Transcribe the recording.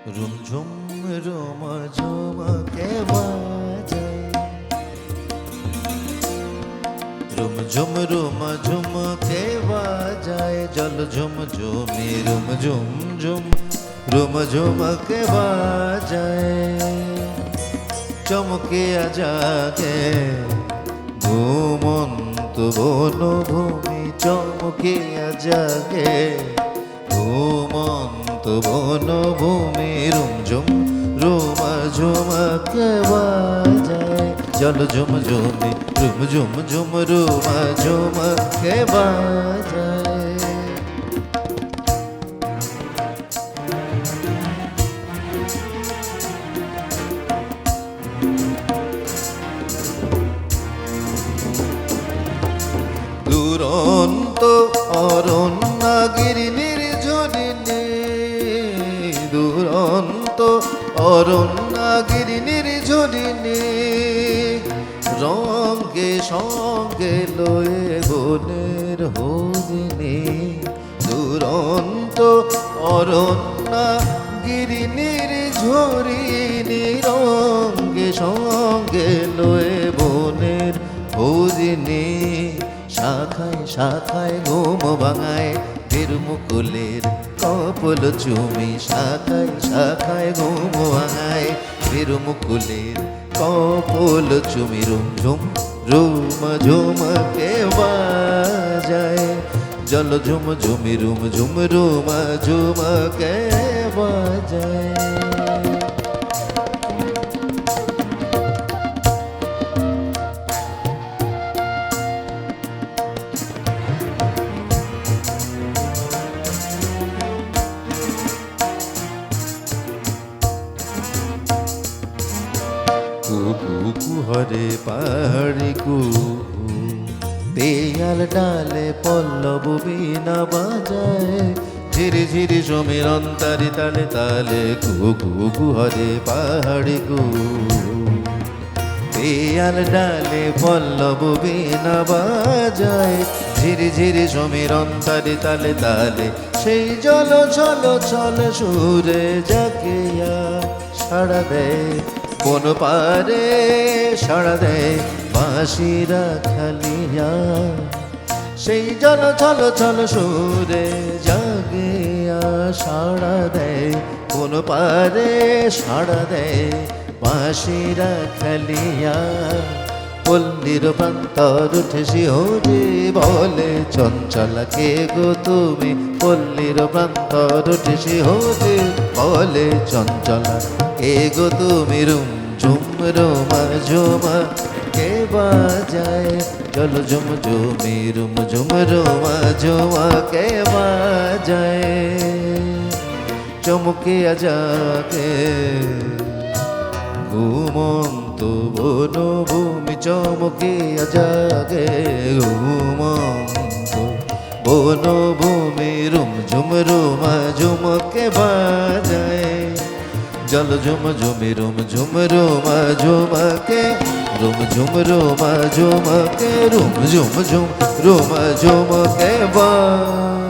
रुमझुम room झुम के बाजाए रुमझुम room झुम के बाजाए जल झुम झुमी रुमझुम झुम रुम झुम के बाजाए चमकिया जागे ঘুমন্ত বনভূমি চমকিয়া জাগে ঘুমন্ত বনভূমি রুমঝুম রুমা ঝুমকে বাজায় জল ঝুম ঝুমি রুমঝুম ঝুম রুমা ঝুমকে বাজায় দুরন্ত অরণ্যগিরি নির্ঝরিণী দুরন্ত অরণ্যগিরি নির্ঝরিণী রঙ্গে সঙ্গে লয়ে বনের হরিণী দুরন্ত অরণ্যগিরি নির্ঝরিণী রঙ্গে সঙ্গে লয়ে বনের হরিণী শাখায় শাখায় ঘুম ভাঙায় বীরমুকুলের কপল চুমি শাখায় শাখায় ঘুম ভাঙায় বীরমুকুলের কপল চুমি রুমঝুম রুম ঝুমকে বাজায় জল ঝুম ঝুমি রুম ঝুম রুম ঝুমকে বাজায় কুহরে পাহাড়ি কুহু পেয়াল ডালে পল্লব বীণা বাজায় ঝিরি ঝিরি সমীর অন্তরি তালে তালে কুহু কুহরে পাহাড়ি কুহু পেয়াল ডালে পল্লব বীণা বাজায় ঝিরি ঝিরি সমীর অন্তরি তালে তালে সেই জল ছল ছল সুরে জাকিয়া সাড়া দেয় কোন পারে সাড়া দেয় বাঁশিরা খালিয়া সেই জল ছল ছল সুরে জাগিয়া সাড়া দেয় কোন পারে সাড়া দেয় বাঁশিরা খালিয়া পল্লীর প্রান্তর উঠে শিহরে বলে চঞ্চলা কে গো তুমি পল্লীর প্রান্তর উঠে শিহরে বলে চঞ্চলা কে গো তুমি রুম ঝুম রুমা ঝুমা কে বাজায় জল ঝুম ঝুমি রুম ঝুম রুমা ঝুমা কে বাজায় চমকিয়া জাগে ঘুমন্ত বনভূমি চমকিয়া জাগে ঘুমন্ত বনভূমি রুমঝুম রুমা ঝুমকে বাজায় জল ঝুম ঝুমি রুমঝুম রুমা ঝুমকে রুমঝুম রুমা ঝুমকে রুমঝুম ঝুম রুমা ঝুমকে বাজায়